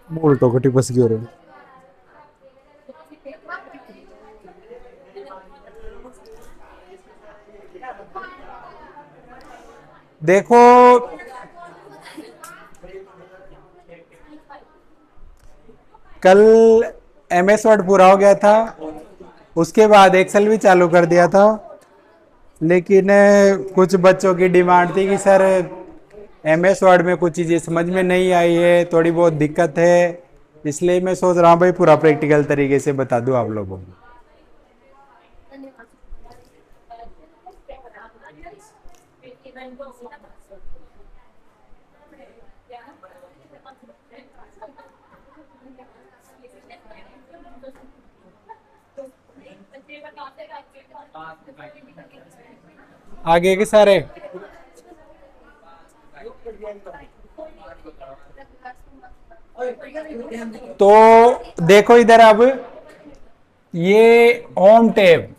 उल्टो को टिपस की हो रही। देखो, कल MS वर्ड पूरा हो गया था, उसके बाद एक्सेल भी चालू कर दिया था, लेकिन कुछ बच्चों की डिमांड थी कि सर MS वर्ड में कुछ चीज़ें समझ में नहीं आई है, थोड़ी बहुत दिक्कत है, इसलिए मैं सोच रहा हूँ भाई पूरा प्रैक्टिकल तरीके से बता दूँ आप लोगों को। आगे के सारे तो देखो इधर अब, ये होम टैब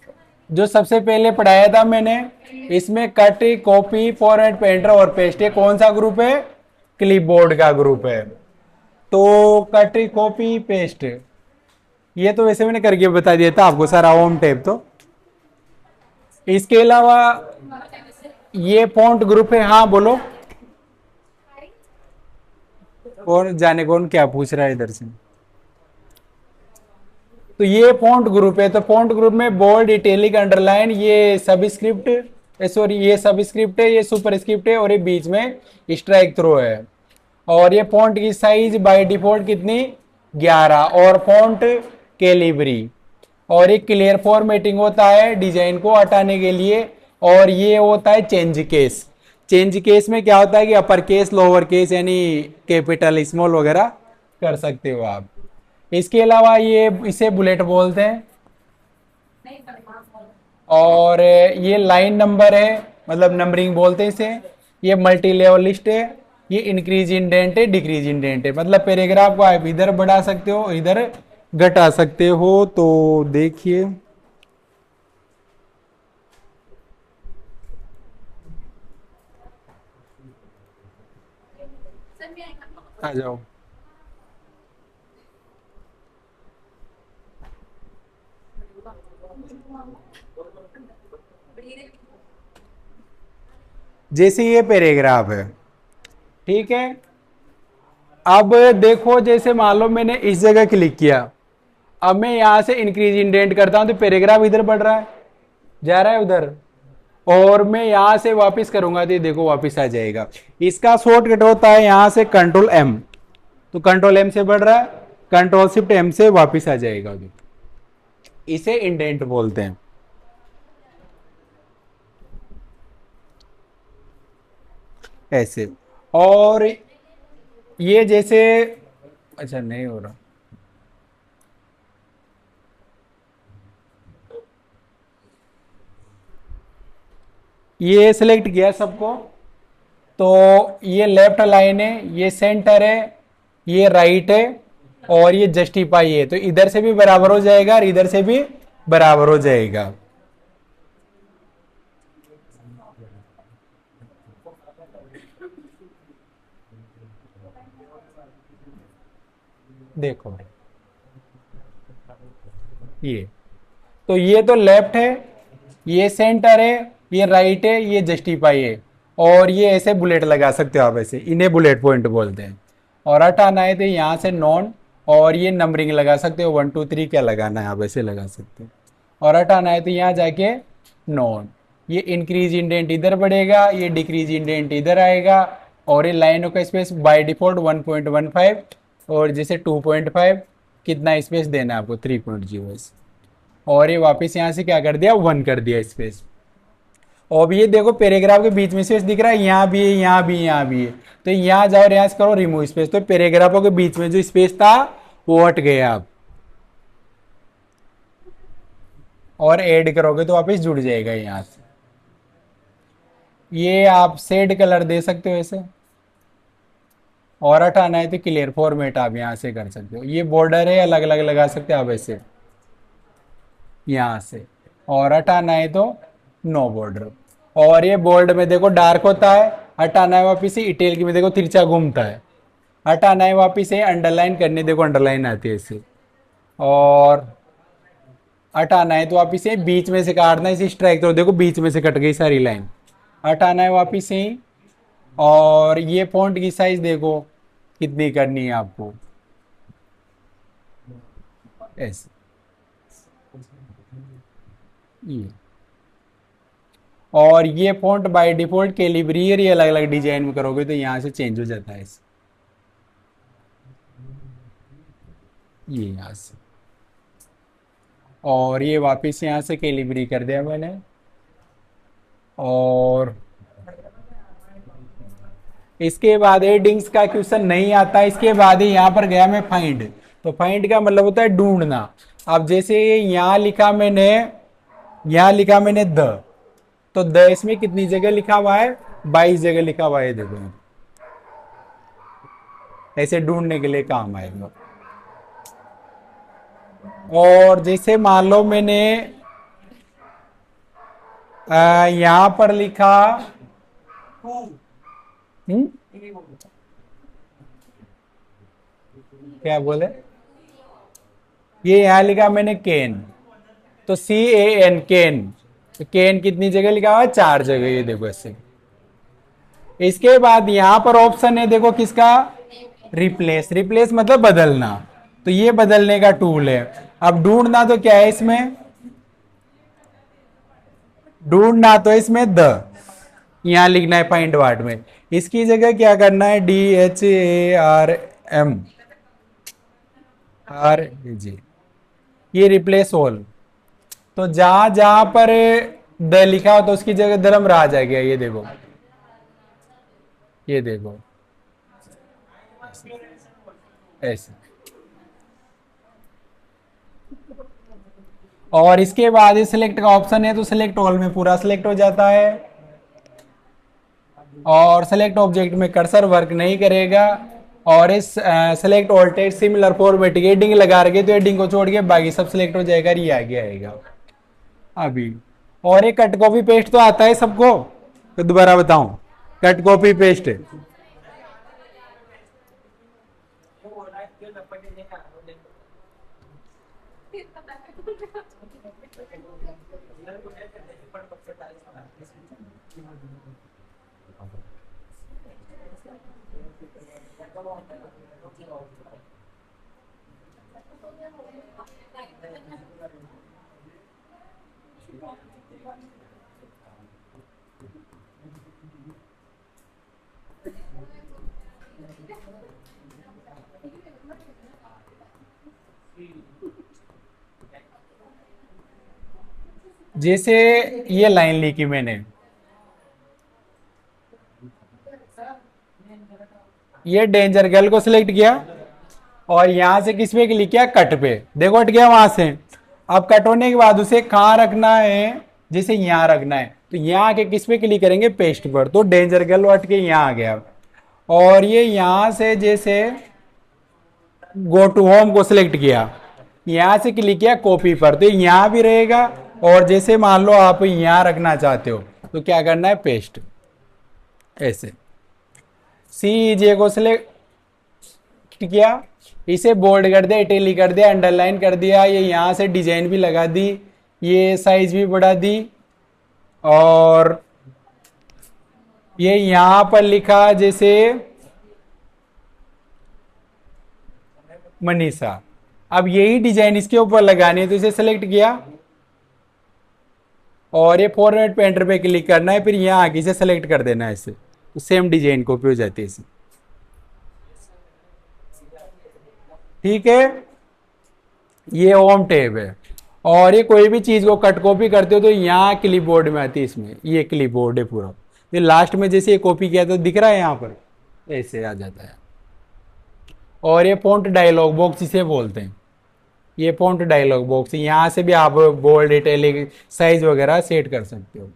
जो सबसे पहले पढ़ाया था मैंने, इसमें कट, कॉपी, फॉरवर्ड, पेंटर और पेस्ट, ये कौन सा ग्रुप है? क्लिपबोर्ड का ग्रुप है। तो कट, कॉपी, पेस्ट, ये तो वैसे मैंने करके बता दिया था आपको सारा होम टैब। तो इसके अलावा ये फॉन्ट ग्रुप है। हाँ बोलो, और जाने कौन क्या पूछ रहा है इधर से। तो ये फॉन्ट ग्रुप है, तो फॉन्ट ग्रुप में बोल्ड, इटैलिक, अंडरलाइन, ये सब स्क्रिप्ट, सॉरी ये सब स्क्रिप्ट है, ये सुपर स्क्रिप्ट है, और ये बीच में स्ट्राइक थ्रो है। और ये फॉन्ट की साइज बाय डिफॉल्ट कितनी? 11। और फॉन्ट कैलिबरी, और एक क्लियर फॉर्मेटिंग होता है डिजाइन को हटाने के लिए। और ये होता है चेंज केस। चेंज केस में क्या होता है कि अपर केस, लोअर केस, यानी कैपिटल, स्मॉल वगैरह कर सकते हो आप। इसके अलावा ये इसे बुलेट बोलते हैं। और ये लाइन नंबर है, मतलब नंबरिंग बोलते हैं इसे। ये मल्टी लेवल लिस्ट है। ये इंक्रीज इंडेंट है, डिक्रीज इंडेंट है, मतलब पैराग्राफ को आप इधर बढ़ा सकते हो, इधर घटा सकते हो। तो देखिए, आ जाओ। जैसे ये पैराग्राफ है, ठीक है। अब देखो, जैसे मान लो मैंने इस जगह क्लिक किया, अब मैं यहां से इंक्रीज इंडेंट करता हूं तो पैराग्राफ इधर बढ़ रहा है, जा रहा है उधर। और मैं यहां से वापस करूंगा तो ये देखो वापस आ जाएगा। इसका शॉर्टकट होता है यहां से कंट्रोल M, तो कंट्रोल M से बढ़ रहा है, कंट्रोल शिफ्ट M से वापस आ जाएगा। इसे इंडेंट बोलते हैं, ऐसे। और ये जैसे, अच्छा नहीं हो रहा, ये सिलेक्ट किया सबको। तो ये लेफ्ट लाइन है, ये सेंटर है, ये राइट है, और ये जस्टिफाई है। तो इधर से भी बराबर हो जाएगा और इधर से भी बराबर हो जाएगा। देखो ये, तो ये तो लेफ्ट है, ये सेंटर है, ये राइट है, ये जस्टिफाई है। और ये ऐसे बुलेट लगा सकते हो आप, ऐसे इन्हें बुलेट पॉइंट बोलते हैं। और हटाना है तो यहाँ से नॉन, और ये नंबरिंग लगा सकते हो, 1 2 3 क्या लगाना है आप ऐसे लगा सकते हो। और हटाना है तो यहाँ जाके नॉन। ये इंक्रीज इंडेंट इधर बढ़ेगा, ये डिक्रीज इंडेंट इधर आएगा। और ये लाइनों का स्पेस बाय डिफॉल्ट 1.15, और जैसे 2.5, कितना स्पेस देना है आपको? 3.0। और ये वापस यहाँ से क्या कर दिया? 1 कर दिया स्पेस। और ये देखो पैराग्राफ के बीच में स्पेस दिख रहा है, यहाँ भी है, यहाँ भी, यहाँ भी है। तो यहाँ जाओ, यहाँ से करो रिमूव स्पेस, तो पैराग्राफों के बीच में जो स्पेस था वो हट गया अब। और ऐड करोगे तो वापस जुड़ जाएगा यहाँ से। ये आप शेड कलर दे सकते हो ऐसे। और हटाना है तो क्लियर फॉर्मेट आप यहाँ से कर सकते हो। ये बॉर्डर है, अलग अलग लगा सकते हो आप ऐसे यहाँ से। और हटाना है तो नो बॉर्डर। और ये बोल्ड में देखो डार्क होता है, हटाना है वापिस से। इटेल की में देखो तिरछा घूमता है, हटाना है वापिस से अंडरलाइन करने, देखो अंडरलाइन आती है इससे, और हटाना है तो वापिस से बीच में से काटना है, इसे स्ट्राइक तो देखो बीच में से कट गई सारी लाइन। हटाना है वापिस से, और ये फॉन्ट की साइज देखो कितनी करनी है आपको, ऐसे ये। और ये फॉन्ट बाय डिफॉल्ट कैलिब्रियर, ये अलग अलग डिजाइन में करोगे तो यहाँ से चेंज हो जाता है ये यहाँ से। और ये वापस यहाँ से कैलिब्री कर दिया मैंने, और इसके बाद हेडिंग्स का क्वेश्चन नहीं आता, इसके बाद ही यहाँ पर गया मैं फाइंड। तो फाइंड का मतलब होता है ढूंढना। अब जैसे यहाँ लिखा मैंने, यहाँ लिखा मैंने द, तो द इसमें कितनी जगह लिखा हुआ है, 22 जगह लिखा हुआ है, देखो ऐसे ढूंढने के लिए काम आएगा। और जैसे मान लो मैंने यहां पर लिखा क्या बोले, ये यहां लिखा मैंने केन, तो CAN केन, तो केन कितनी जगह लिखा हुआ है, 4 जगह, ये देखो ऐसे। इसके बाद यहां पर ऑप्शन है देखो किसका, रिप्लेस। रिप्लेस मतलब बदलना, तो ये बदलने का टूल है। अब ढूंढना तो क्या है इसमें, ढूंढना तो इसमें द, यहां लिखना है फाइंड वार्ड में, इसकी जगह क्या करना है, DHARMRAG, ये रिप्लेस ऑल। तो जहां जहां पर द लिखा हो तो उसकी जगह धर्मराज आ गया, ये देखो, ये देखो ऐसे। और इसके बाद सिलेक्ट का ऑप्शन है, तो सिलेक्ट ऑल में पूरा सिलेक्ट हो जाता है। और सेलेक्ट ऑब्जेक्ट में कर्सर वर्क नहीं करेगा। और इस select all text similar formatting adding लगा रखे तो एडिंग को छोड़ के बाकी सब सिलेक्ट हो जाएगा, ये आगे आएगा अभी। और एक कट कॉपी पेस्ट तो आता है सबको, तो दोबारा बताऊं, कट कॉपी पेस्ट जैसे ये लाइन लिखी मैंने, ये डेंजर गर्ल को सिलेक्ट किया और यहां से किस पे क्लिक किया, कट पे, देखो हट गया वहां से। अब कट होने के बाद उसे कहां रखना है, जैसे यहां रखना है, तो यहां के किस पे क्लिक करेंगे, पेस्ट पर, तो डेंजर गर्ल हट के यहां आ गया। और ये यहां से जैसे गो टू होम को सिलेक्ट किया, यहां से क्लिक किया कॉपी पर, तो यहां भी रहेगा। और जैसे मान लो आप यहां रखना चाहते हो तो क्या करना है, पेस्ट, ऐसे। CJ को सिलेक्ट किया, इसे बोल्ड कर दिया, इटैलिक कर दिया, अंडरलाइन कर दिया, ये यहां से डिजाइन भी लगा दी, ये साइज भी बढ़ा दी, और ये यहां पर लिखा जैसे मनीषा। अब यही डिजाइन इसके ऊपर लगानी है, तो इसे सेलेक्ट किया और ये फॉर्मेट पेंटर पे क्लिक करना है, फिर यहां आगे से सेलेक्ट कर देना है इसे, तो सेम डिजाइन कॉपी हो जाती है इसे। ठीक है, ये होम टैब है। और ये कोई भी चीज को कट कॉपी करते हो तो यहाँ क्लिपबोर्ड में आती है, इसमें ये क्लिपबोर्ड है पूरा, ये लास्ट में जैसे ये कॉपी किया तो दिख रहा है यहाँ पर, ऐसे आ जाता है। और ये फॉन्ट डायलॉग बॉक्स इसे बोलते हैं, ये फॉन्ट डायलॉग बॉक्स, यहाँ से भी आप बोल्ड, इटैलिक, साइज वगैरह सेट कर सकते हो।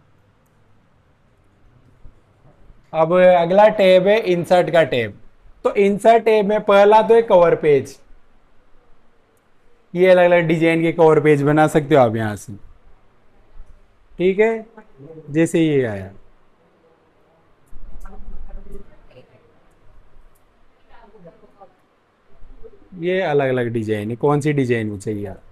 अब अगला टैब है इंसर्ट का टैब। तो इंसर्ट टैब में पहला तो है कवर पेज, ये अलग अलग डिजाइन के कवर पेज बना सकते हो आप यहां से। ठीक है, जैसे ये आया, ये अलग अलग डिजाइन है, कौन सी डिजाइन में चाहिए आप?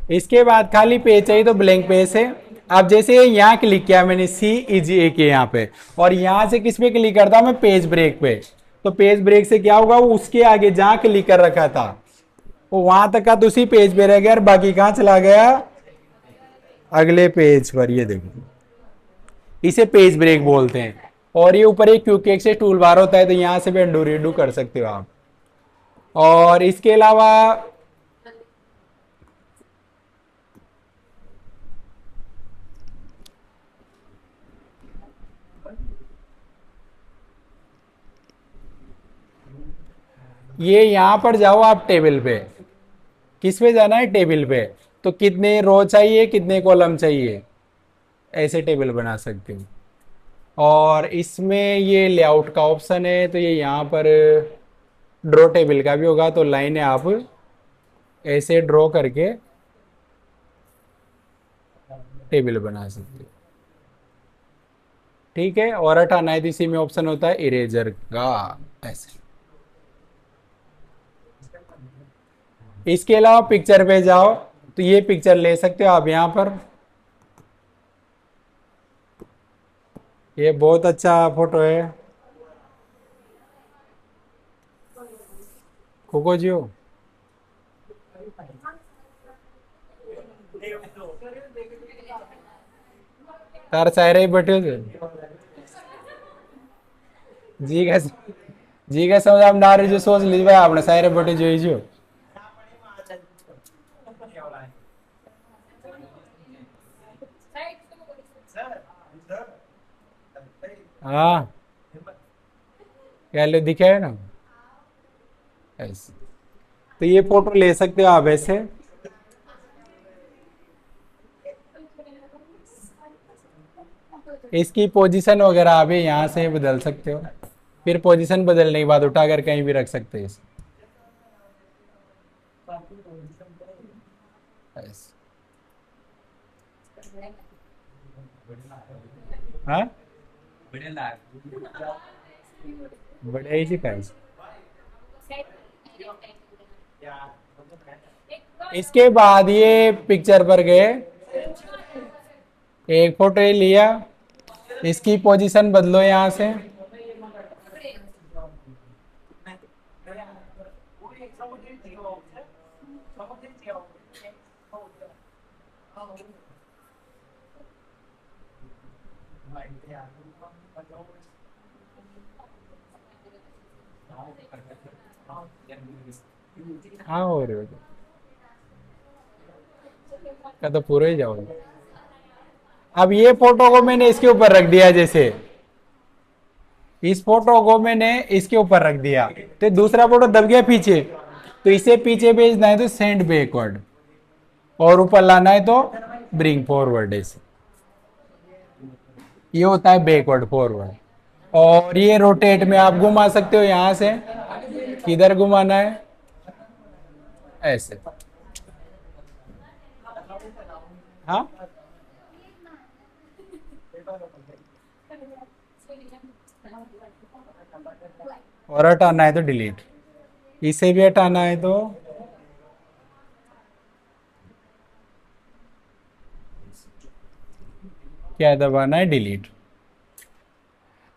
इसके बाद खाली पेज चाहिए तो ब्लैंक पेज है। अब जैसे यहाँ क्लिक किया मैंने सी इज ए के यहाँ पे, और यहाँ से किस पे क्लिक करता हूँ मैं, पेज ब्रेक पे। तो पेज ब्रेक से क्या होगा, वो उसके आगे जहाँ क्लिक कर रखा था वो वहां तक का तो उसी पेज पे रह गया, और बाकी कहाँ चला गया, अगले पेज पर। ये देखो, इसे पेज ब्रेक बोलते हैं। और ये ऊपर एक क्विक एक्सेस टूल बार होता है, तो यहाँ से भी अंडू रीडू कर सकते हो आप। और इसके अलावा ये यहाँ पर जाओ आप टेबल पे, किस पे जाना है, टेबल पे। तो कितने रो चाहिए, कितने कॉलम चाहिए, ऐसे टेबल बना सकते हो। और इसमें ये लेआउट का ऑप्शन है, तो ये यहाँ पर ड्रॉ टेबल का भी होगा, तो लाइन आप ऐसे ड्रॉ करके टेबल बना सकते हो। ठीक है, और हटाना है तो इसी में ऑप्शन होता है इरेजर का, ऐसे। इसके अलावा पिक्चर पे जाओ, तो ये पिक्चर ले सकते हो आप यहाँ पर। ये बहुत अच्छा फोटो है, कोको जियो। तार सारे बैठे थे जी का, जी का समझ आप ना रही जो सोच लीजिए भाई, आपने सारे बैठे जो। हाँ, क्या लो दिखा है ना, ऐसे। तो ये फोटो ले सकते हो आप ऐसे। इसकी पोजीशन वगैरह आप यहाँ से बदल सकते हो, फिर पोजीशन बदलने के बाद उठा कर कहीं भी रख सकते हैं इसे, ऐसे। हाँ, बढ़िया ही सिखा है। इसके बाद ये पिक्चर पर गए, एक फोटो ही लिया, इसकी पोजीशन बदलो यहाँ से। हाँ, हो रहे हो का तो पूरा ही जाओ। अब ये फोटो को मैंने इसके ऊपर रख दिया, जैसे इस फोटो को मैंने इसके ऊपर रख दिया, तो दूसरा फोटो दब गया पीछे, तो इसे पीछे भेजना है तो सेंड बैकवर्ड, और ऊपर लाना है तो ब्रिंग फॉरवर्ड। ऐसे ये होता है बैकवर्ड फॉरवर्ड। और ये रोटेट में आप घुमा सकते हो, यहां से किधर घुमाना है, ऐसे। हाँ, और हटाना है तो डिलीट, इसे भी हटाना है तो क्या दबाना है, डिलीट।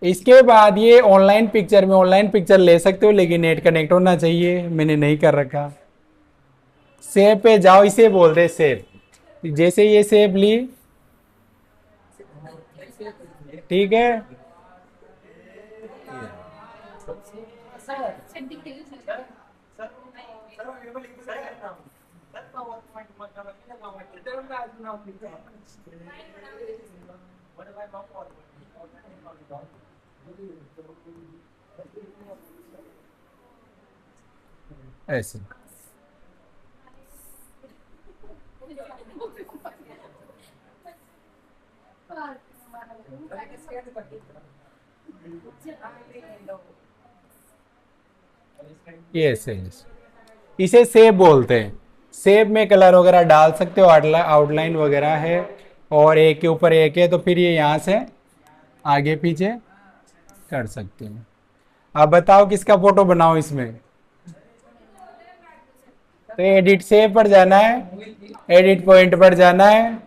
इसके बाद ये ऑनलाइन पिक्चर में ऑनलाइन पिक्चर ले सकते हो, लेकिन नेट कनेक्ट होना चाहिए, मैंने नहीं कर रखा। सेव पे जाओ, इसे बोल रहे सेव। जैसे ये सेव ली, ठीक है। ऐसे ये ऐसे, इसे सेव बोलते हैं। शेप में कलर वगैरह डाल सकते हो, आउटलाइन वगैरह है, और एक के ऊपर एक है तो फिर ये यहाँ से आगे पीछे कर सकते हो। अब बताओ किसका फोटो बनाओ इसमें। तो एडिट से पर जाना है, एडिट पॉइंट पर जाना है।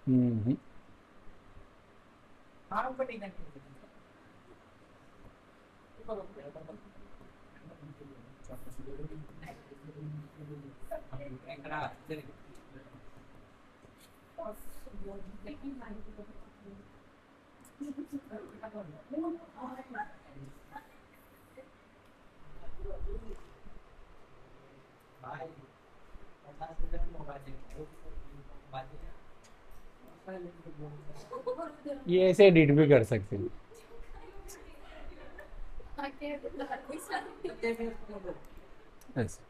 हम्म। ये ऐसे एडिट भी कर सकते हैं। ऐसे।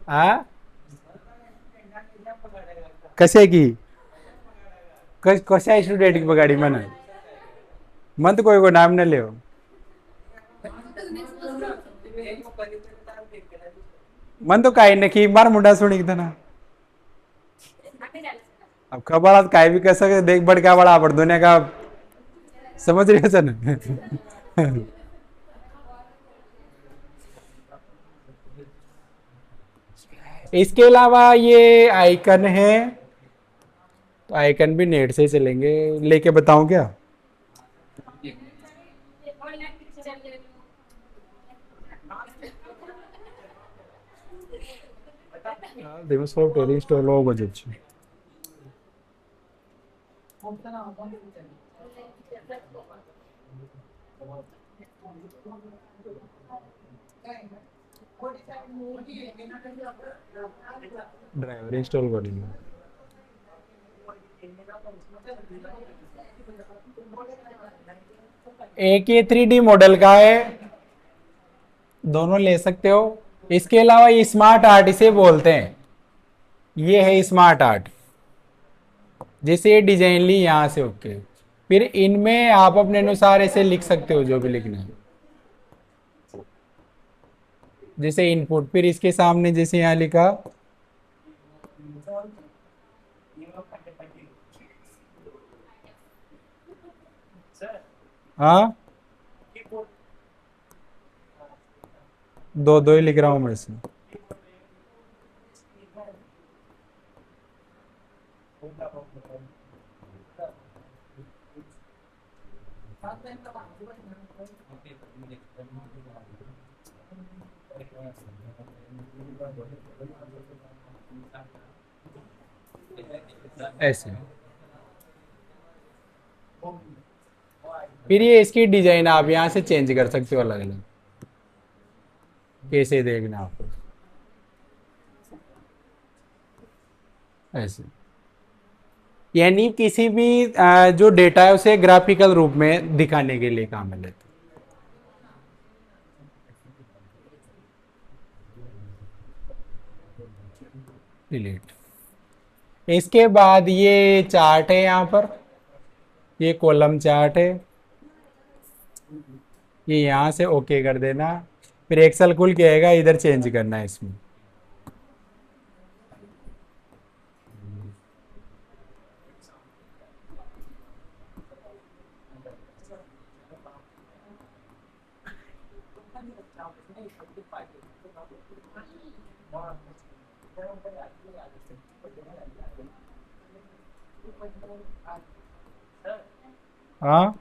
हाँ, कसे की कशा स्टुडंट बगाडी म्हणा, मग कोई को नाम न ले। मन तो काही नक्की मार मुंडा सुन एक ना। अब खबर काय भी कर सके, देख बढ़ क्या बड़ा पड़ दुनिया का, समझ रहे हो सर। इसके अलावा ये आइकन है, तो आइकन भी नेट से चलेंगे, लेके बताऊं क्या। देखो सॉफ्टवेयर इंस्टॉल हो गए। ड्राइवर इंस्टॉल कर लेंगे। एक ये 3D मॉडल का है, दोनों ले सकते हो। इसके अलावा ये स्मार्ट आर्ट इसे बोलते हैं, ये है स्मार्ट आर्ट। जैसे ये डिजाइन ली यहां से, ओके, फिर इनमें आप अपने अनुसार ऐसे लिख सकते हो जो भी लिखना है। जैसे इनपुट, फिर इसके सामने जैसे यहाँ लिखा, हाँ, दो दो ही लिख रहा हूं मैं इसमें। ऐसे, फिर ये इसकी डिजाइन आप यहाँ से चेंज कर सकते हो अलग अलग, कैसे देखना आपको। ऐसे, यानी किसी भी जो डेटा है उसे ग्राफिकल रूप में दिखाने के लिए काम में लेते डिलीट। इसके बाद ये चार्ट है यहाँ पर, ये कॉलम चार्ट है, ये यहाँ से ओके कर देना। फिर एक्सेल खुल के आएगा, इधर चेंज करना है इसमें। हाँ,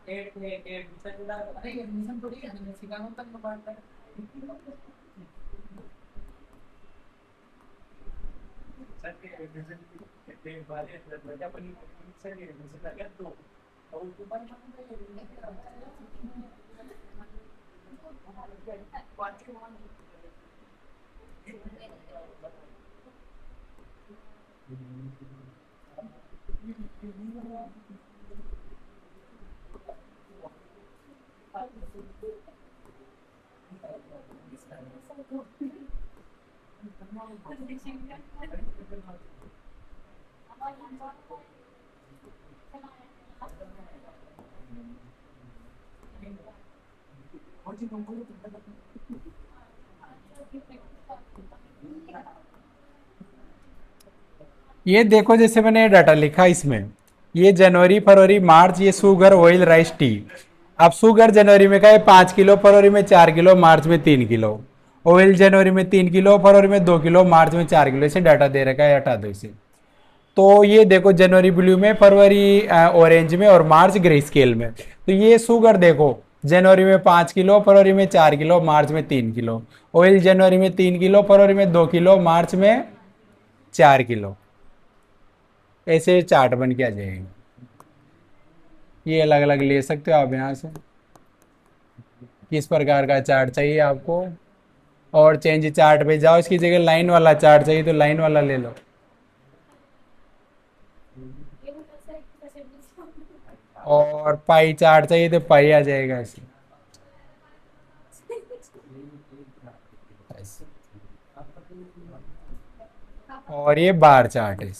ये देखो जैसे मैंने डाटा लिखा इसमें, ये जनवरी फरवरी मार्च, ये शुगर ऑयल राइस टी। अब शुगर जनवरी में का है 5 किलो, फरवरी में 4 किलो, मार्च में 3 किलो। ऑयल जनवरी में 3 किलो, फरवरी में 2 किलो, मार्च में 4 किलो। इसे डाटा दे रखा है, हटा दो इसे। तो ये देखो जनवरी ब्लू में, फरवरी ऑरेंज में, और मार्च ग्रे स्केल में। तो ये शुगर देखो जनवरी में 5 किलो, फरवरी में 4 किलो, मार्च में 3 किलो। ऑयल जनवरी में 3 किलो, फरवरी में 2 किलो, मार्च में 4 किलो। ऐसे चार्ट बन के आ जाएगा। ये अलग अलग ले सकते हो आप यहाँ से, किस प्रकार का चार्ट चाहिए आपको। और चेंज चार्ट पे जाओ, इसकी जगह लाइन वाला चार्ट चाहिए तो लाइन वाला ले लो। और पाई चार्ट चाहिए तो पाई आ जाएगा ऐसे। और ये बार चार्ट है।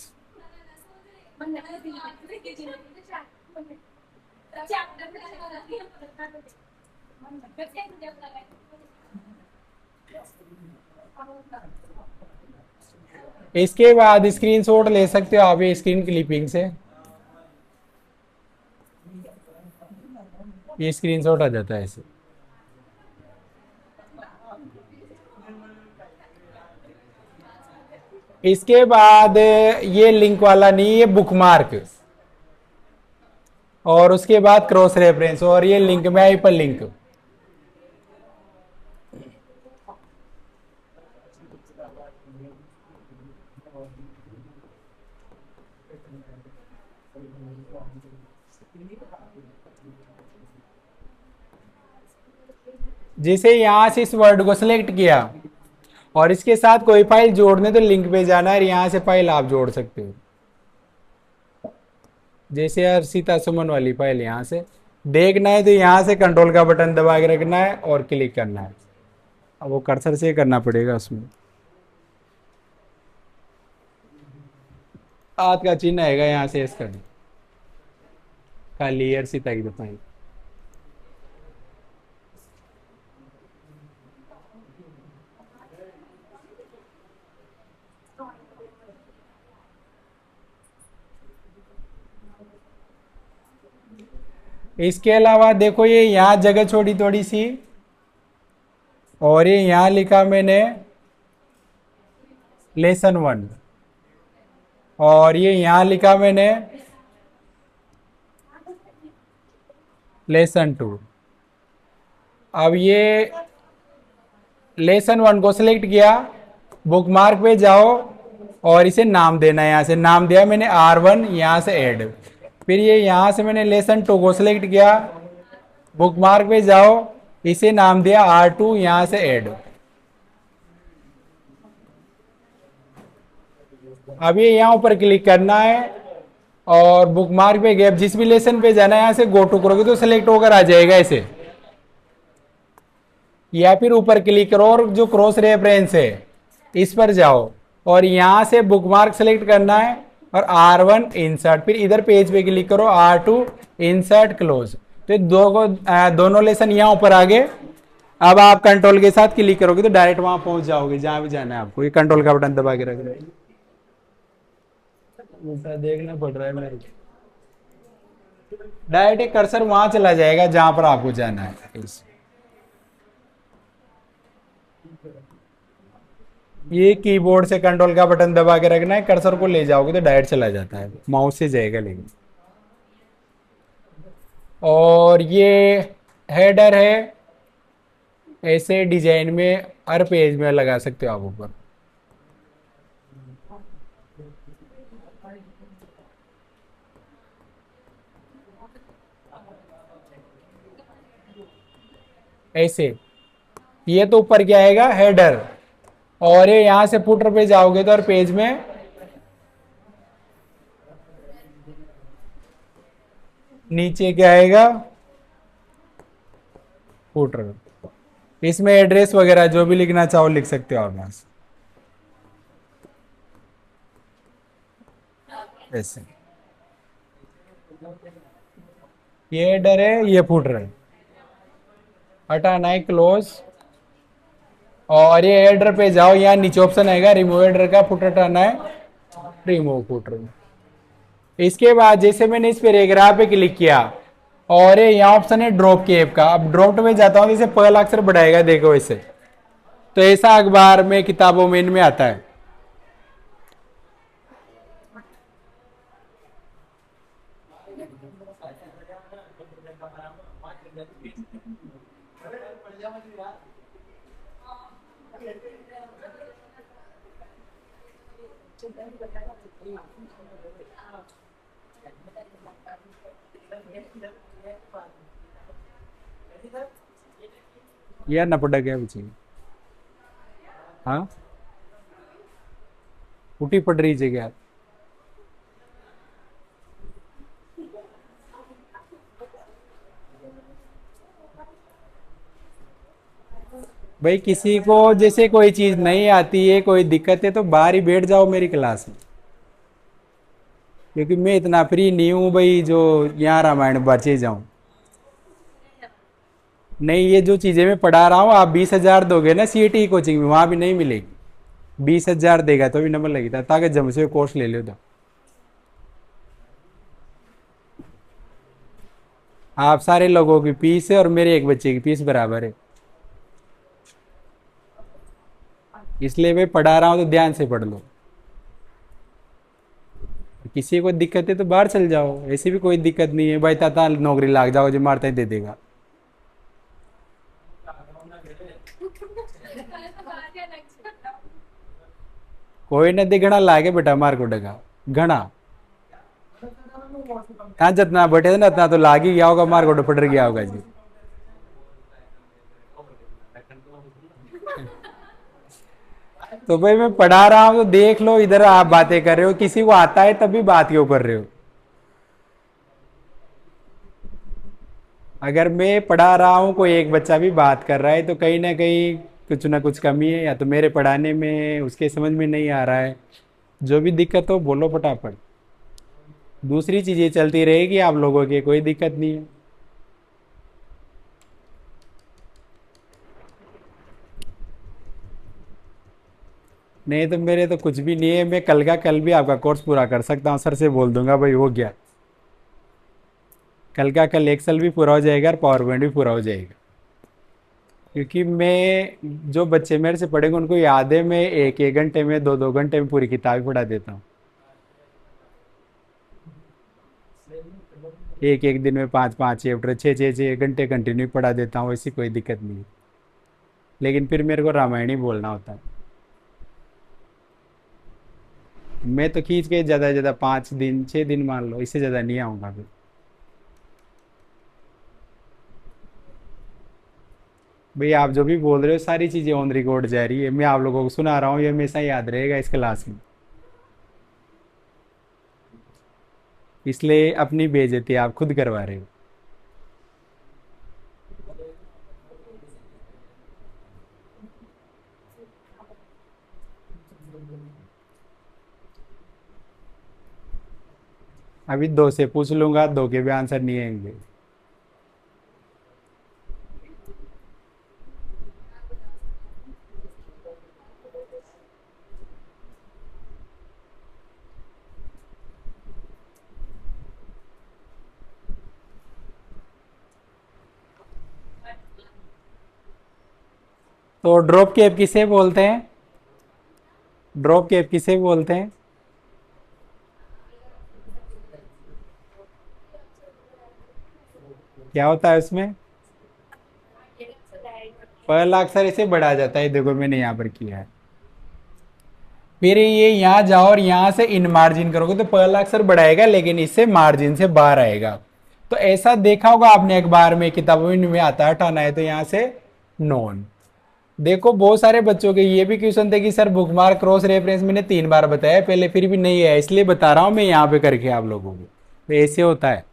इसके बाद स्क्रीनशॉट ले सकते हो आप ये स्क्रीन क्लिपिंग से। ये स्क्रीनशॉट आ जाता है ऐसे। इसके बाद ये लिंक वाला नहीं, ये बुकमार्क। और उसके बाद क्रॉस रेफरेंस, और ये लिंक में हाइपर लिंक। जिसे यहां से इस वर्ड को सिलेक्ट किया और इसके साथ कोई फाइल जोड़ने, तो लिंक पे जाना है, यहां से फाइल आप जोड़ सकते हो। जैसे यार सीता सुमन वाली फाइल यहां से देखना है तो यहां से कंट्रोल का बटन दबा के रखना है और क्लिक करना है। अब वो कर्सर से करना पड़ेगा उसमें। हाथ का चिन्ह आएगा यहाँ से, इसका क्लियर सीता की फाइल। इसके अलावा देखो ये यहाँ जगह छोड़ी थोड़ी सी, और ये यहाँ लिखा मैंने लेसन 1, और ये यहाँ लिखा मैंने लेसन 2। अब ये लेसन 1 को सिलेक्ट किया, बुक मार्क पे जाओ और इसे नाम देना है। यहाँ से नाम दिया मैंने R1, यहाँ से ऐड। फिर ये यहाँ से मैंने लेसन 2 को सिलेक्ट किया, बुक मार्क पे जाओ, इसे नाम दिया R2, यहाँ से ऐड। अब ये यहाँ ऊपर क्लिक करना है और बुक मार्क पे गए। जिस भी लेसन पे जाना है यहाँ से गो टू करोगे तो सिलेक्ट होकर आ जाएगा ऐसे। या फिर ऊपर क्लिक करो और जो क्रॉस रेफरेंस है इस पर जाओ और यहां से बुकमार्क सेलेक्ट करना है और R1 इंसर्ट, फिर इधर पेज पे क्लिक करो, R2 इंसर्ट क्लोज। तो दोनों लेसन यहाँ ऊपर आ गए। अब आप कंट्रोल के साथ क्लिक करोगे तो डायरेक्ट वहां पहुंच जाओगे जहां भी जाना है आपको। ये कंट्रोल का बटन दबा के रख दो। देखना पड़ रहा है मेरे को। डायरेक्ट कर्सर वहां चला जाएगा जहां पर आपको जाना है। ये कीबोर्ड से कंट्रोल का बटन दबा के रखना है, कर्सर को ले जाओगे तो डायरेक्ट चला जाता है, माउस से जाएगा लेकिन। और ये हेडर है, ऐसे डिजाइन में हर पेज में लगा सकते हो आप ऊपर। ऐसे ये तो ऊपर क्या आएगा, हेडर। और ये यहां से फुटर पे जाओगे तो हर पेज में नीचे क्या आएगा, फुटर। इसमें एड्रेस वगैरह जो भी लिखना चाहो लिख सकते हो आप यहाँ से, ऐसे। ये हेडर है, ये फुटर है, हटाना है क्लोज। और ये हेडर पे जाओ, यहाँ नीचे ऑप्शन आएगा रिमूव हेडर का, फुटर हटाना है, रिमूव फुटर। इसके बाद जैसे मैंने इस पैराग्राफ पे क्लिक किया और ये यहाँ ऑप्शन है ड्रॉप कैप का, अब ड्रॉप में जाता हूँ जैसे पहला अक्षर बढ़ाएगा, देखो ऐसे। तो ऐसा अखबार में किताबों में इनमें आता है। यार न पड़ा गया पीछे, हाँ उठी पड़ रही जगह। भाई किसी को जैसे कोई चीज नहीं आती है, कोई दिक्कत है, तो बाहर ही बैठ जाओ मेरी क्लास में, क्योंकि मैं इतना फ्री नहीं हूं भाई जो यहाँ रामायण बचे जाऊं। नहीं, ये जो चीजें मैं पढ़ा रहा हूँ, आप 20,000 दोगे ना सीईटी कोचिंग में, वहां भी नहीं मिलेगी। 20,000 देगा तो भी नंबर लगेगा, ताकि जम से कोर्स ले लो। तो आप सारे लोगों की फीस है और मेरे एक बच्चे की फीस बराबर है, इसलिए मैं पढ़ा रहा हूँ तो ध्यान से पढ़ लो। किसी को दिक्कत है तो बाहर चल जाओ, ऐसी भी कोई दिक्कत नहीं है भाई, ताता नौकरी लाग जाओ जो मारता ही दे देगा। कोई न दे, घना लागे बेटा मार को डगा घना। हाँ जितना बैठे थे ना इतना तो लाग ही गया होगा, मार को पड़ गया होगा जी। तो भाई मैं पढ़ा रहा हूँ तो देख लो, इधर आप बातें कर रहे हो, किसी को आता है तभी बात क्यों कर रहे हो। अगर मैं पढ़ा रहा हूँ, कोई एक बच्चा भी बात कर रहा है, तो कहीं ना कहीं कुछ ना कुछ कमी है, या तो मेरे पढ़ाने में उसके समझ में नहीं आ रहा है। जो भी दिक्कत हो बोलो फटाफट, दूसरी चीजें चलती रहेगी, आप लोगों की कोई दिक्कत नहीं है। नहीं तो मेरे तो कुछ भी नहीं है, मैं कल का कल भी आपका कोर्स पूरा कर सकता हूँ, सर से बोल दूंगा भाई हो गया। कल का कल एक्सेल भी पूरा हो जाएगा और पावर पॉइंट भी पूरा हो जाएगा, क्योंकि मैं जो बच्चे मेरे से पढ़ेंगे उनको याद है, मैं एक एक घंटे में, दो दो घंटे में पूरी किताब पढ़ा देता हूँ। एक एक दिन में पाँच पाँच चैप्टर, छः छः छः घंटे कंटिन्यू पढ़ा देता हूँ, ऐसी कोई दिक्कत नहीं है। लेकिन फिर मेरे को रामायण ही बोलना होता है। मैं तो खींच के ज़्यादा से ज़्यादा 5 दिन 6 दिन मान लो, इससे ज़्यादा नहीं आऊँगा फिर। भाई आप जो भी बोल रहे हो सारी चीज़ें ऑन रिकॉर्ड जा रही है, मैं आप लोगों को सुना रहा हूँ, ये हमेशा याद रहेगा इस क्लास में। इसलिए अपनी बेइज्जती आप खुद करवा रहे हो। अभी दो से पूछ लूंगा, दो के भी आंसर नहीं आएंगे। तो ड्रॉप कैप किसे बोलते हैं? ड्रॉप कैप किसे बोलते हैं? क्या होता है उसमें? पहला अक्षर इसे बढ़ा जाता है, देखो मैंने यहाँ पर किया है। फिर ये यहाँ जाओ और यहाँ से इन मार्जिन करोगे तो पहला अक्षर बढ़ाएगा, लेकिन इससे मार्जिन से बाहर आएगा। तो ऐसा देखा होगा आपने अखबार में, किताबों में आता है, हटाना है तो यहाँ से नॉन। देखो बहुत सारे बच्चों के ये भी क्वेश्चन थे कि सर बुकमार्क क्रॉस रेफरेंस मैंने 3 बार बताया पहले, फिर भी नहीं है, इसलिए बता रहा हूं मैं यहाँ पे करके आप लोगों को। तो ऐसे होता है।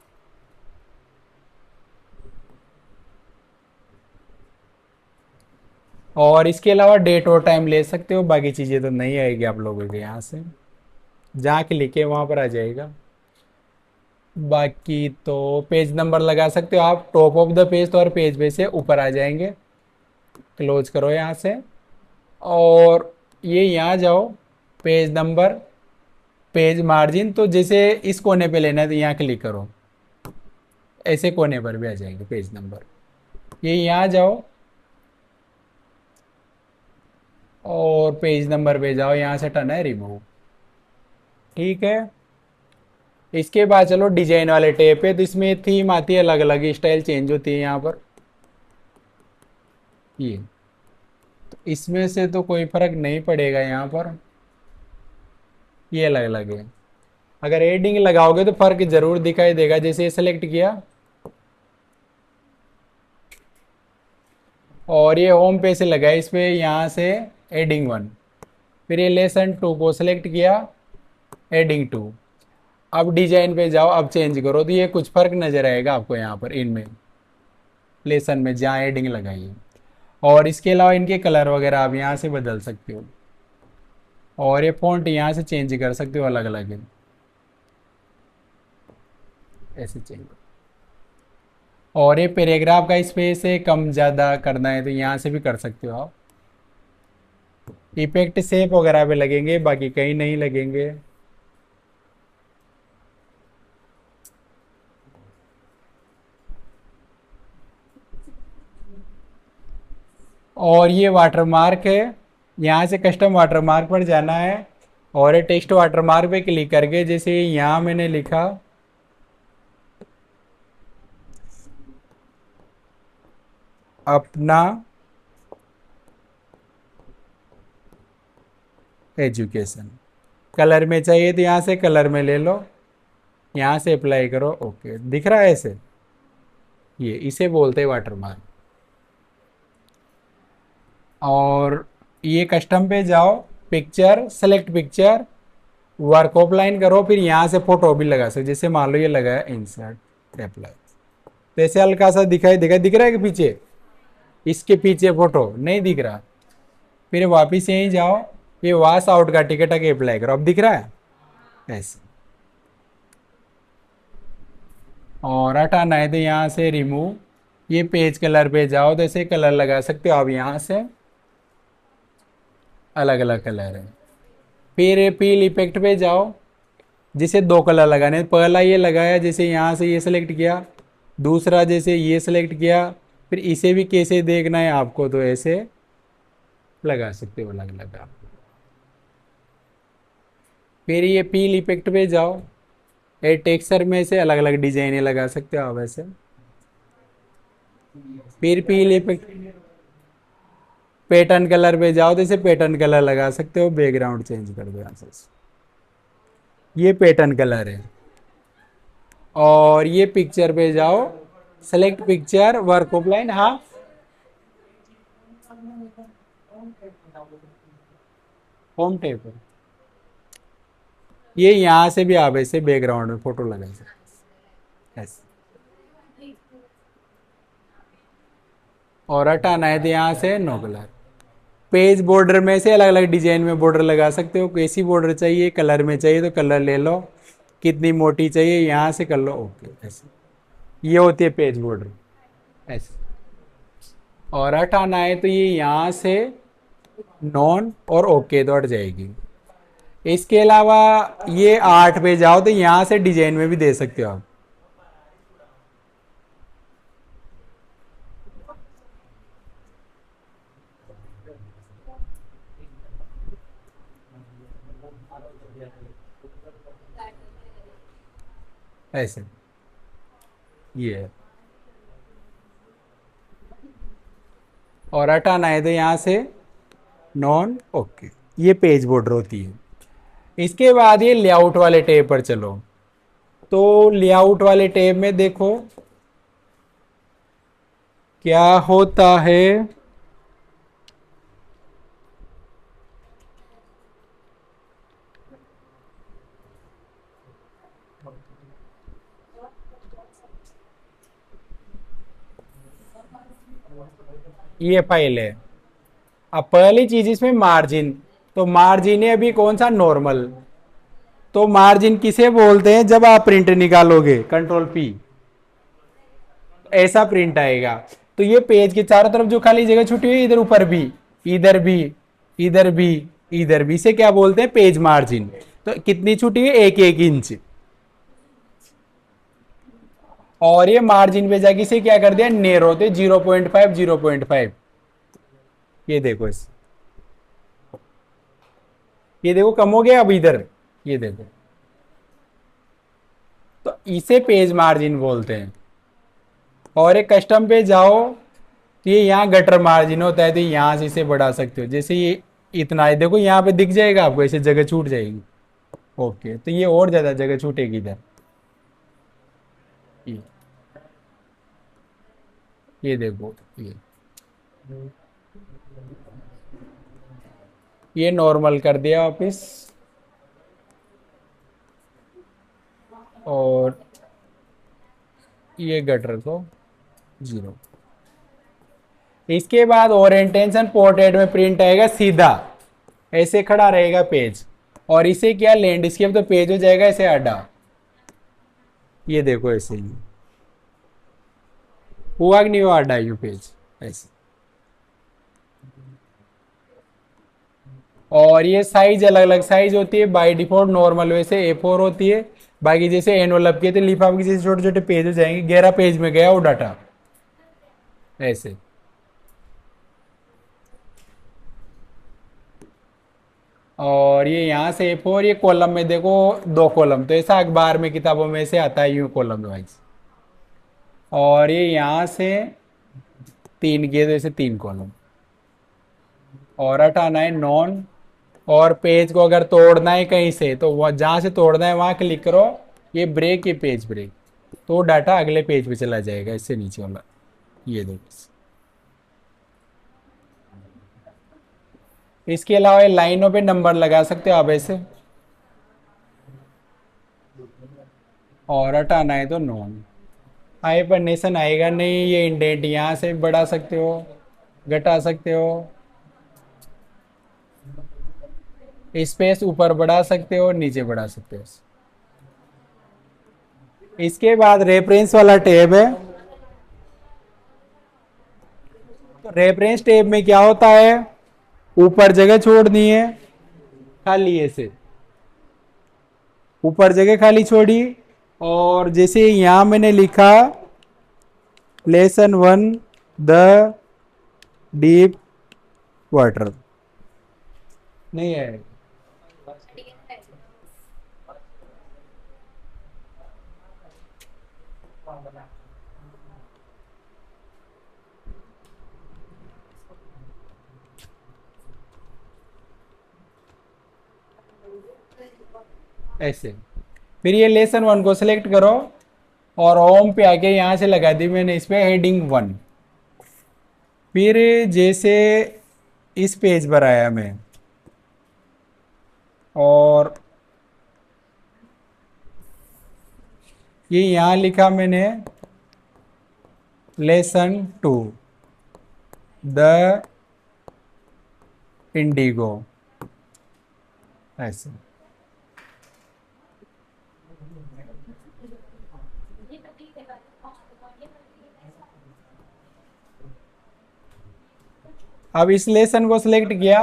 और इसके अलावा डेट और टाइम ले सकते हो, बाकी चीज़ें तो नहीं आएगी आप लोगों के यहाँ से, जहाँ क्लिक है वहाँ पर आ जाएगा। बाकी तो पेज नंबर लगा सकते हो आप टॉप ऑफ द पेज, तो और पेज पे से ऊपर आ जाएंगे। क्लोज करो यहाँ से, और ये यहाँ जाओ, पेज नंबर, पेज मार्जिन, तो जैसे इस कोने पे लेना है तो यहाँ क्लिक करो, ऐसे कोने पर भी आ जाएंगे पेज नंबर। ये यहाँ जाओ और पेज नंबर पे जाओ, यहाँ से टर्न है रिमूव। ठीक है, इसके बाद चलो डिजाइन वाले टैब पे, तो इसमें थीम आती है, अलग अलग स्टाइल चेंज होती है यहाँ पर। ये तो इसमें से तो कोई फर्क नहीं पड़ेगा यहाँ पर, ये अलग अलग है। अगर एडिंग लगाओगे तो फर्क जरूर दिखाई देगा। जैसे ये सेलेक्ट किया और ये होम पे से लगा, इस पे यहाँ से एडिंग वन, फिर ये लेसन टू को सिलेक्ट किया, एडिंग टू। अब डिजाइन पे जाओ, अब चेंज करो, तो ये कुछ फर्क नजर आएगा आपको यहाँ पर इनमें, लेसन में जहाँ एडिंग लगाई है। और इसके अलावा इनके कलर वगैरह आप यहाँ से बदल सकते हो, और ये फॉन्ट यहाँ से चेंज कर सकते हो, अलग अलग है, ऐसे चेंज। और ये पैराग्राफ का स्पेस है, कम ज़्यादा करना है तो यहाँ से भी कर सकते हो आप। इफेक्ट शेप वगैरह पे लगेंगे, बाकी कहीं नहीं लगेंगे। और ये वाटरमार्क है, यहाँ से कस्टम वाटरमार्क पर जाना है, और ये टेक्स्ट वाटरमार्क पे क्लिक करके, जैसे यहाँ मैंने लिखा अपना एजुकेशन, कलर में चाहिए तो यहाँ से कलर में ले लो, यहाँ से अप्लाई करो, ओके दिख रहा है ऐसे। ये इसे बोलते हैं वाटरमार्क। और ये कस्टम पे जाओ, picture select picture, work offline करो, फिर यहाँ से फोटो भी लगा सकते, जैसे मान लो ये लगा है इंसर्ट अप्लाई, तो ऐसे हल्का सा दिख रहा है कि पीछे, इसके पीछे फोटो नहीं दिख रहा, फिर वापिस यहीं जाओ, ये वास आउट का टिकट आके अप्लाई करो, अब दिख रहा है ऐसे। और हटाना है तो यहाँ से रिमूव, ये पेज कलर पे जाओ, तो ऐसे कलर लगा सकते हो आप यहाँ से, अलग अलग कलर है। फिर पील इफेक्ट पे जाओ, जिसे दो कलर लगाने, पहला ये लगाया, जैसे यहाँ से ये सेलेक्ट किया, दूसरा जैसे ये सेलेक्ट किया, फिर इसे भी कैसे देखना है आपको, तो ऐसे लगा सकते हो अलग अलग आप। फिर ये पील इफेक्ट पे जाओ, ये टेक्सचर में से अलग अलग डिजाइने लगा सकते हो आप ऐसे। फिर पील इफेक्ट, पैटर्न कलर पे जाओ, तो इसे पैटर्न कलर लगा सकते हो, बैकग्राउंड चेंज कर दो यहाँ से, ये पैटर्न कलर है। और ये पिक्चर पे जाओ, सेलेक्ट पिक्चर, वर्क ऑफलाइन, हाँ होम टेप है। ये यहाँ से भी आप ऐसे बैकग्राउंड में फोटो लगा सकते, ऐसे। और हटाना है तो यहाँ से नो कलर। पेज बॉर्डर में से अलग अलग डिजाइन में बॉर्डर लगा सकते हो, कैसी बॉर्डर चाहिए, कलर में चाहिए तो कलर ले लो, कितनी मोटी चाहिए यहाँ से कर लो, ओके ऐसे। ये होती है पेज बॉर्डर, ऐसे। और हटाना है तो ये यहाँ से नॉन और ओके तो हट जाएगी। इसके अलावा ये आर्ट पे जाओ, तो यहाँ से डिजाइन में भी दे सकते हो आप, ऐसे। ये है। और हटाना है तो यहाँ से नॉन ओके, ये पेज बॉर्डर होती है। इसके बाद ये लेआउट वाले टैब पर चलो, तो लेआउट वाले टैब में देखो क्या होता है। ये फाइल है, अब पहली चीज इसमें मार्जिन, तो मार्जिन है अभी कौन सा, नॉर्मल। तो मार्जिन किसे बोलते हैं, जब आप प्रिंट निकालोगे कंट्रोल पी, ऐसा प्रिंट आएगा। तो ये पेज के चारों तरफ जो खाली जगह छुटी हुई है, इधर ऊपर भी, इधर भी, इधर भी, इधर भी, इसे क्या बोलते हैं, पेज मार्जिन। तो कितनी छुटी हुई, 1-1 इंच। और ये मार्जिन पे जाके इसे क्या कर दिया, नेरो थे 0.5 0.5। ये देखो इस, ये देखो कम हो गया अब इधर, ये देखो। तो इसे पेज मार्जिन बोलते हैं। और एक कस्टम पे जाओ, तो ये यहाँ गटर मार्जिन होता है, तो यहाँ से इसे बढ़ा सकते हो, जैसे ये इतना है, देखो यहाँ पे दिख जाएगा आपको, ऐसे जगह छूट जाएगी। ओके, तो ये और ज्यादा जगह छूटेगी इधर। ये ये देखो, ये नॉर्मल कर दिया वापिस। और ये गटर को 0। इसके बाद ओरिएंटेशन पोर्ट्रेट में प्रिंट आएगा सीधा, ऐसे खड़ा रहेगा पेज। और इसे क्या, लैंडस्केप तो पेज हो जाएगा ऐसे आड़ा, ये देखो ऐसे ही हुआ कि नहीं हुआ, आड़ा यू पेज ऐसे। और ये साइज अलग अलग साइज होती है, बाय डिफॉल्ट नॉर्मल वैसे A4 होती है। बाकी जैसे एनवलप के तो लिफाफ के जैसे छोटे छोटे पेज हो जाएंगे, 11 पेज में गया वो डाटा ऐसे। और ये यहाँ से A4, ये कॉलम में देखो 2 कॉलम, तो ऐसा अखबार में किताबों में से आता है यूं कॉलम वाइज। और ये यहाँ से 3 किए तो ऐसे 3 कॉलम। और हटाना है नॉन। और पेज को अगर तोड़ना है कहीं से, तो वह जहाँ से तोड़ना है वहाँ क्लिक करो, ये ब्रेक, ये पेज ब्रेक, तो डाटा अगले पेज पे चला जाएगा, इससे नीचे वाला। ये देखो, इसके अलावा लाइनों पे नंबर लगा सकते हो आप ऐसे। और हटाना है तो नॉन। हाइपरनेशन आएगा नहीं, ये इंडेंट यहाँ से बढ़ा सकते हो, घटा सकते हो, स्पेस ऊपर बढ़ा सकते हो, नीचे बढ़ा सकते हो। इसके बाद रेफरेंस वाला टैब है। तो रेफरेंस टैब में क्या होता है, ऊपर जगह छोड़नी है खाली, ऐसे ऊपर जगह खाली छोड़ी। और जैसे यहां मैंने लिखा लेसन 1 द डीप वाटर, नहीं है, ऐसे। फिर ये लेसन 1 को सिलेक्ट करो, और होम पे आके यहां से लगा दी मैंने इस पे हेडिंग 1। फिर जैसे इस पेज पर आया मैं, और ये यहां लिखा मैंने लेसन 2 द इंडिगो, ऐसे। अब इस लेसन को सिलेक्ट किया,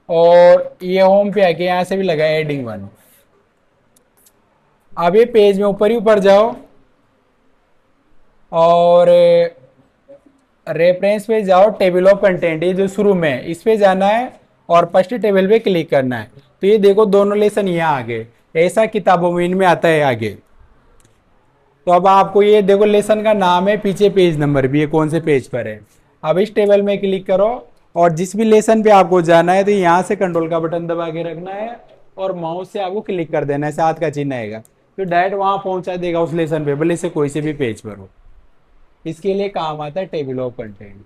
और ये होम पे आके यहां से भी लगा हेडिंग 1। अब ये पेज में ऊपर ही ऊपर जाओ, और रेफरेंस पे जाओ, टेबल ऑफ कंटेंट, ये जो शुरू में इस पे जाना है, और फर्स्ट टेबल पे क्लिक करना है। तो ये देखो दोनों लेसन यहाँ आ गए, ऐसा किताबों में इनमें आता है आगे। तो अब आपको ये देखो लेसन का नाम है, पीछे पेज नंबर भी है, कौन से पेज पर है। अब इस टेबल में क्लिक करो, और जिस भी लेसन पे आपको जाना है, तो यहाँ से कंट्रोल का बटन दबा के रखना है, और माउस से आपको क्लिक कर देना है, ऐसे हाथ का चिन्ह आएगा, तो डायरेक्ट वहां पहुंचा देगा उस लेसन पे, भले से कोई से भी पेज पर हो। इसके लिए काम आता है टेबल ऑफ कंटेंट।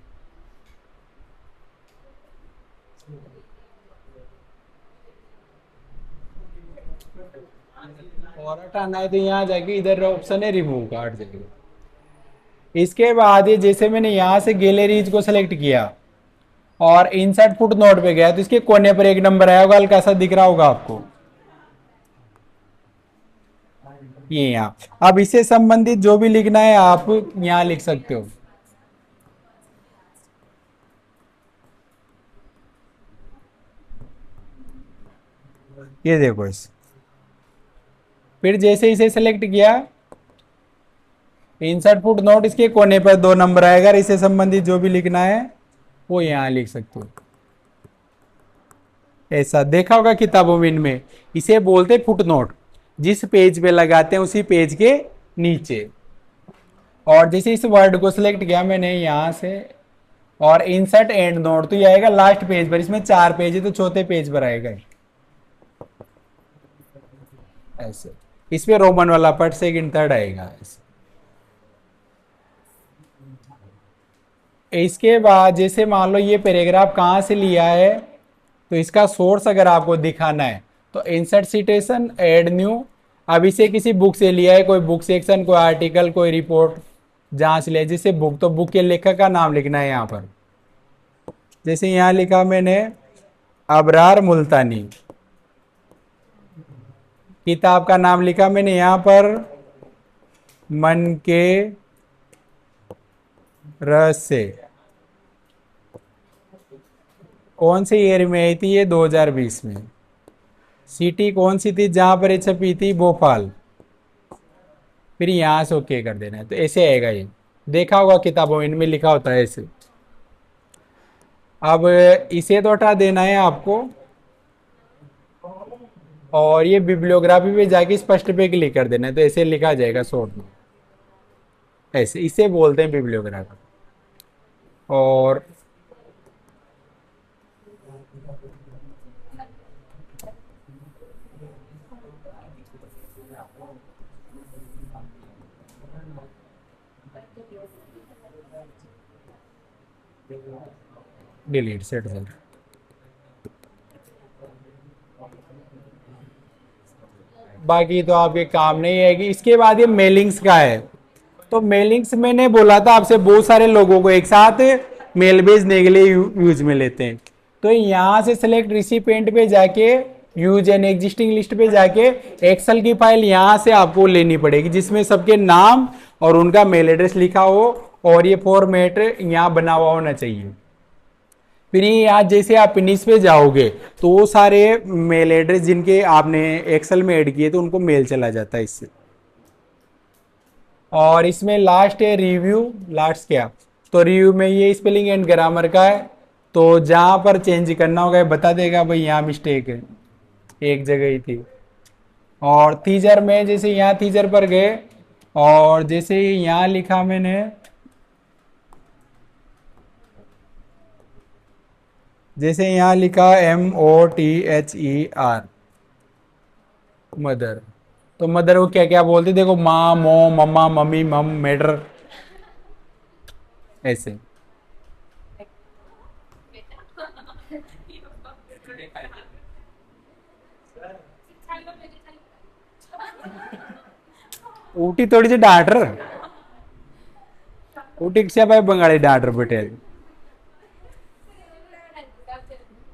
और हटाना है तो यहाँ जाके इधर ऑप्शन है रिमूव का, हट जाएगा। इसके बाद ये जैसे मैंने यहाँ से गैलरीज को सेलेक्ट किया, और इंसर्ट फुट नोट पे गया तो इसके कोने पर एक नंबर आया होगा, हल्का सा दिख रहा होगा आपको, ये यहाँ। अब इससे संबंधित जो भी लिखना है आप यहाँ लिख सकते हो। ये देखो इस, फिर जैसे इसे सेलेक्ट किया, इंसर्ट फुट नोट, इसके कोने पर 2 नंबर आएगा, इससे संबंधित जो भी लिखना है वो यहाँ लिख सकते हो। ऐसा देखा होगा किताबों में, इनमें इसे बोलते फुट नोट, जिस पेज पे लगाते हैं उसी पेज के नीचे। और जैसे इस वर्ड को सिलेक्ट किया मैंने यहाँ से, और इंसर्ट एंड नोट, तो ये आएगा लास्ट पेज पर, इसमें 4 पेज है तो चौथे पेज पर आएगा ऐसे। इसमें रोमन वाला पार्ट सेकंड थर्ड आएगा ऐसे। इसके बाद जैसे मान लो ये पैराग्राफ कहाँ से लिया है, तो इसका सोर्स अगर आपको दिखाना है तो इंसर्ट सिटेशन ऐड न्यू। अब इसे किसी बुक से लिया है, कोई बुक सेक्शन, कोई आर्टिकल, कोई रिपोर्ट, जहां से लिया, जैसे बुक, तो बुक के लेखक का नाम लिखना है यहाँ पर। जैसे यहाँ लिखा मैंने अबरार मुल्तानी, किताब का नाम लिखा मैंने यहाँ पर मन के रस से। कौन से ईयर में आई थी ये? 2020 में। सिटी कौन सी थी जहां पर ये छपी थी? भोपाल। फिर यहां से ओके कर देना है, तो ऐसे आएगा ये, देखा होगा किताबों में इनमें लिखा होता है ऐसे। अब इसे तो हटा देना है आपको, और ये बिब्लियोग्राफी पे जाके स्पष्ट पे क्लिक कर देना है, तो ऐसे लिखा जाएगा शॉर्ट में ऐसे, इसे बोलते हैं बिब्लियोग्राफी। और डिलीट सेट सर। बाकी तो आपके काम नहीं है कि इसके बाद ये मेलिंग्स का है। तो मेलिंग्स मैंने बोला था आपसे, बहुत सारे लोगों को एक साथ मेल भेजने के लिए यूज में लेते हैं। तो यहाँ से सिलेक्ट रिसिपिएंट पे जाके यूज एन एग्जिस्टिंग लिस्ट पे जाके एक्सेल की फाइल यहाँ से आपको लेनी पड़ेगी, जिसमें सबके नाम और उनका मेल एड्रेस लिखा हो, और ये फॉर्मेट यहाँ बना हुआ होना चाहिए। फिर यहाँ जैसे आप फिनिश पे जाओगे तो वो सारे मेल एड्रेस जिनके आपने एक्सेल में ऐड किए तो उनको मेल चला जाता है इससे। और इसमें लास्ट है रिव्यू, लास्ट क्या, तो रिव्यू में ये स्पेलिंग एंड ग्रामर का है, तो जहाँ पर चेंज करना होगा बता देगा भाई यहाँ मिस्टेक है, एक जगह ही थी। और थीजर में जैसे यहाँ थीजर पर गए, और जैसे यहाँ लिखा मैंने, जैसे यहाँ लिखा MOTHER मदर, तो मदर को क्या क्या बोलते, देखो माँ, मो, मम्मा, मम्मी, मम, मेडर, ऐसे। ऊटी थोड़ी सी डांटर, ऊटी से भाई बंगाली डांटर पटेल,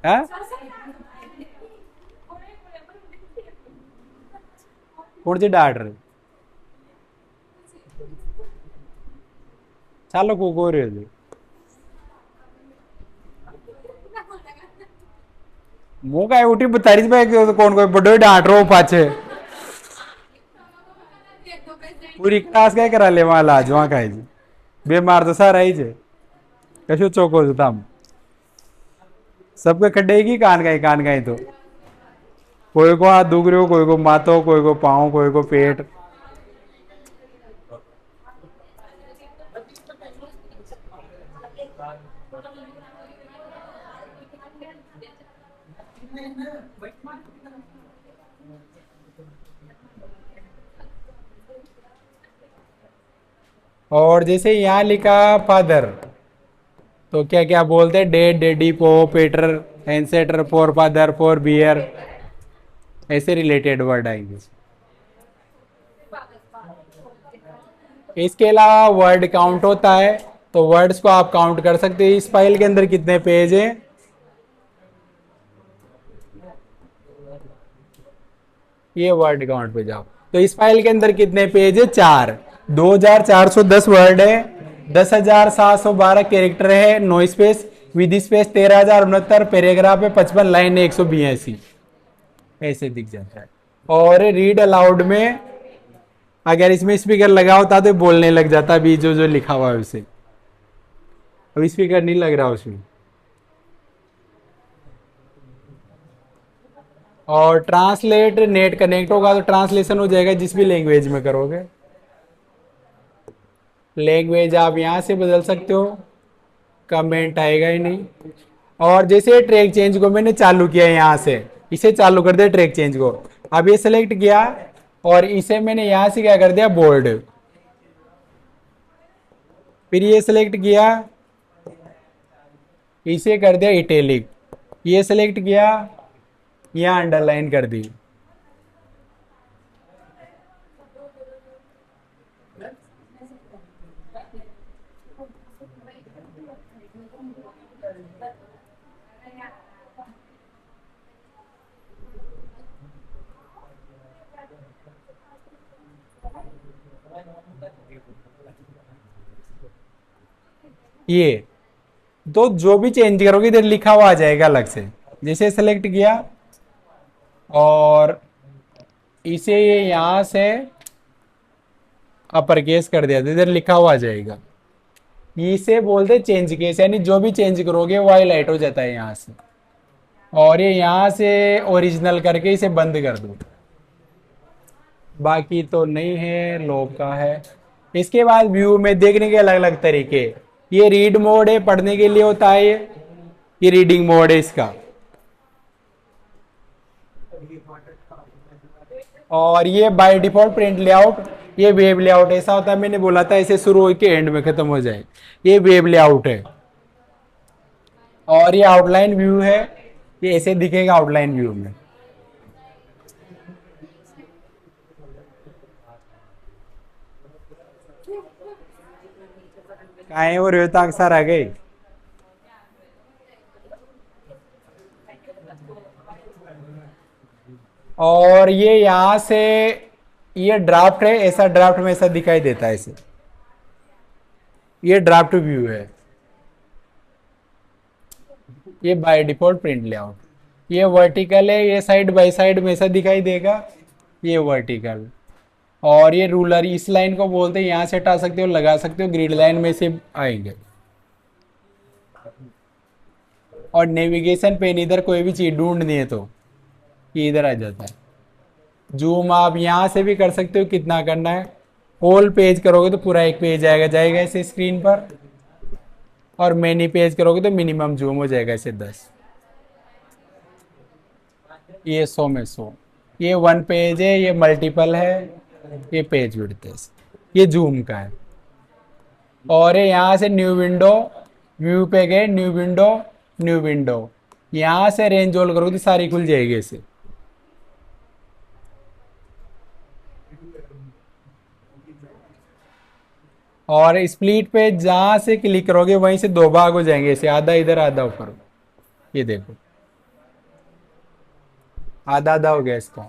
हाँ कौन सी डांटर, चालो को गोरे मुंह का ऊटी बता रही भाई, कौन कोई बड़ो डांट रहो पाछे, पूरी क्लास क्या करा ले वहां लाज वहां खाई जी, बीमार तो सारा ही जे कशो चौको जो तम सबके खड्डेगी कान का ही, तो कोई को हाथ दुख रहे हो, कोई को माथो, कोई को पाँव, कोई को पेट। और जैसे यहाँ लिखा फादर, तो क्या क्या बोलते हैं, डेड, डेडी, पो, पेटर, एंसेटर, फोर फादर, फोर बियर, ऐसे रिलेटेड वर्ड आएंगे। इसके अलावा वर्ड काउंट होता है, तो वर्ड्स को आप काउंट कर सकते हो इस फाइल के अंदर कितने पेज हैं। ये वर्ड काउंट पे जाओ, तो इस फाइल के अंदर कितने पेज है, 4। 2410 वर्ड है, 10,712 कैरेक्टर है, no space, with space 13,069, paragraph है 55, लाइन है 182, ऐसे दिख जाता है। और रीड अलाउड में अगर इसमें स्पीकर लगा होता तो बोलने लग जाता, अभी जो जो लिखा हुआ है उसे, अभी स्पीकर नहीं लग रहा उसमें। और ट्रांसलेट नेट कनेक्ट होगा तो ट्रांसलेशन हो जाएगा जिस भी लैंग्वेज में करोगे। लैंग्वेज आप यहां से बदल सकते हो, कमेंट आएगा ही नहीं। और जैसे ट्रैक चेंज को मैंने चालू किया यहां से, इसे चालू कर दिया ट्रैक चेंज को, अब ये सेलेक्ट किया और इसे मैंने यहां से क्या कर दिया, बोल्ड। फिर ये सेलेक्ट किया, इसे कर दिया इटैलिक, ये सेलेक्ट किया, यहां अंडरलाइन कर दी। ये तो जो भी चेंज करोगे इधर लिखा हुआ आ जाएगा अलग से। जैसे सेलेक्ट किया और इसे ये यहां से अपर केस कर दिया तो इधर लिखा हुआ आ जाएगा। इसे बोलते चेंज केस, यानी जो भी चेंज करोगे वो हाईलाइट हो जाता है यहां से। और ये यहां से ओरिजिनल करके इसे बंद कर दो, बाकी तो नहीं है, लोग का है। इसके बाद व्यू में देखने के अलग अलग तरीके, ये रीड मोड है, पढ़ने के लिए होता है, ये रीडिंग मोड है इसका। और ये बाय डिफॉल्ट प्रिंट लेआउट, ये वेब लेआउट ऐसा होता है, मैंने बोला था ऐसे शुरू होकर एंड में खत्म हो जाए, ये वेब लेआउट है। और ये आउटलाइन व्यू है, ये ऐसे दिखेगा आउटलाइन व्यू में। काहे वो रेता अक्सर आ गई। और ये यहां से ये ड्राफ्ट है, ऐसा ड्राफ्ट में ऐसा दिखाई देता है इसे, ये ड्राफ्ट व्यू है। ये बाय डिफॉल्ट प्रिंट लेआउट, ये वर्टिकल है, ये साइड बाय साइड में ऐसा दिखाई देगा, ये वर्टिकल। और ये रूलर, इस लाइन को बोलते हैं, यहां से हटा सकते हो, लगा सकते हो, ग्रिड लाइन में से आएंगे। और नेविगेशन पेन, इधर कोई भी चीज ढूंढनी है तो ये इधर आ जाता है। जूम आप यहां से भी कर सकते हो, कितना करना है, होल पेज करोगे तो पूरा एक पेज आएगा, जाएगा ऐसे स्क्रीन पर। और मैनी पेज करोगे तो मिनिमम जूम हो जाएगा ऐसे 10, ये 100 में 100। ये 1 पेज है, ये मल्टीपल है, ये पेज विड्थ है, ये जूम का है। और ये यहाँ से न्यू विंडो, व्यू पे गए, न्यू विंडो, न्यू विंडो, यहाँ से रेंज होल्ड करोगे तो सारी खुल जाएगी ऐसे। और स्प्लिट पे जहां से क्लिक करोगे वहीं से दो भाग हो जाएंगे ऐसे, आधा इधर आधा ऊपर। ये देखो आधा आधा हो गया इसका।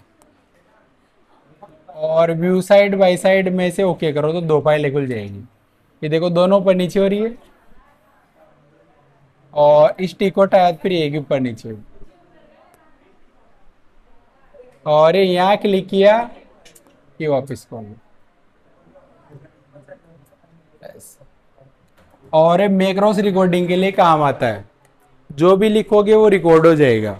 और व्यू साइड बाई साइड में से ओके करो तो दो फाइलें खुल जाएगी। ये देखो दोनों ऊपर नीचे हो रही है, और इस टिक को टाइप फिर एक ऊपर नीचे हो। और ये यहाँ क्लिक किया, ये वापस कॉल। और ये मैक्रोस रिकॉर्डिंग के लिए काम आता है, जो भी लिखोगे वो रिकॉर्ड हो जाएगा।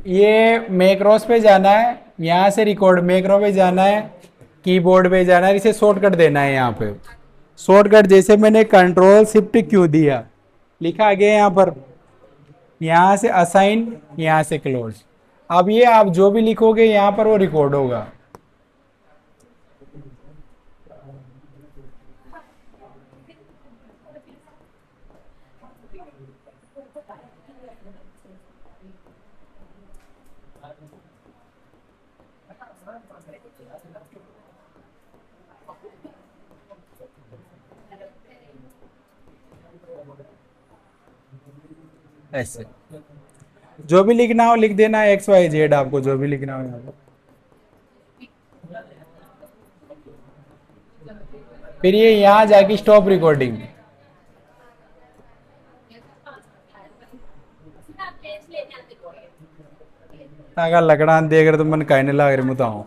ये मैक्रोस पे जाना है, यहाँ से रिकॉर्ड मैक्रो पे जाना है, कीबोर्ड पे जाना है, इसे शॉर्टकट देना है यहाँ पे। शॉर्टकट जैसे मैंने कंट्रोल शिफ्ट क्यू दिया, लिखा गया यहाँ पर, यहाँ से असाइन, यहाँ से क्लोज। अब ये आप जो भी लिखोगे यहाँ पर वो रिकॉर्ड होगा। ऐसे जो भी लिखना हो लिख देना, एक्स वाई जेड, आपको जो भी लिखना हो यहाँ पर। फिर ये यहाँ जाके स्टॉप रिकॉर्डिंग। अगर लकड़ा देख रहे तो मन कहने लग रहे मुताओ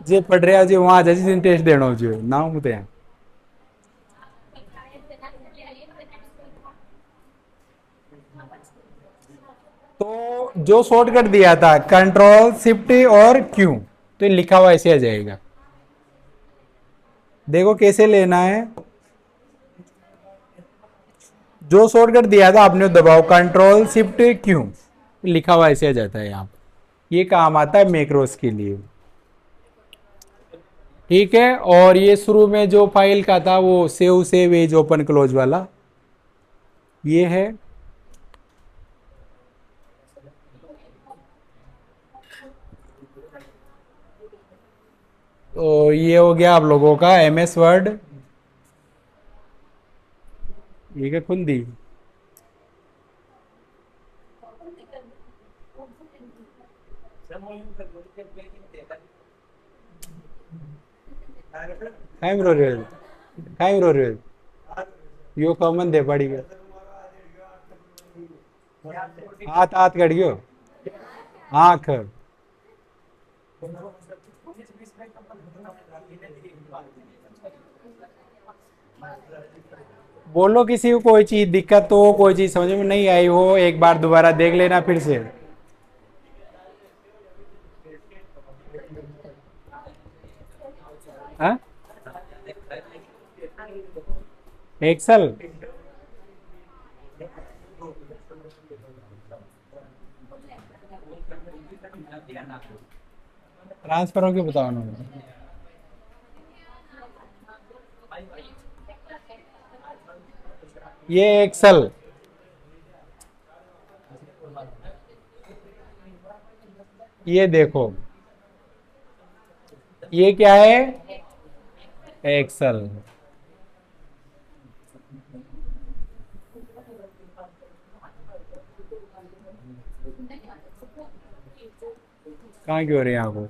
जे पढ़ रहे जी वहां जैसे टेस्ट देना जो ना मुते हैं। तो जो शॉर्टकट दिया था कंट्रोल शिफ्ट और क्यू, तो ये लिखा हुआ ऐसे आ जाएगा। देखो कैसे लेना है, जो शॉर्टकट दिया था आपने दबाओ कंट्रोल शिफ्ट क्यू, लिखा हुआ ऐसे आ जाता है यहाँ पर। ये काम आता है मैक्रोस के लिए। ठीक है, और ये शुरू में जो फाइल का था वो सेव एज ओपन क्लोज वाला ये है। तो ये हो गया आप लोगों का MS वर्ड। ये क्या खुल दी? कायम रो रहे हो, कायम रो रहे हो, यो कॉमन दे पड़ी गया, हाथ हाथ कट गयो, आंख। बोलो किसी को कोई चीज दिक्कत हो, कोई चीज समझ में नहीं आई हो, एक बार दोबारा देख लेना फिर से। हाँ एक्सल ट्रांसफर हो के बताओ ना। ये एक्सल, ये देखो ये क्या है, एक्सल। कहाँ क्यों हो रही है आपको?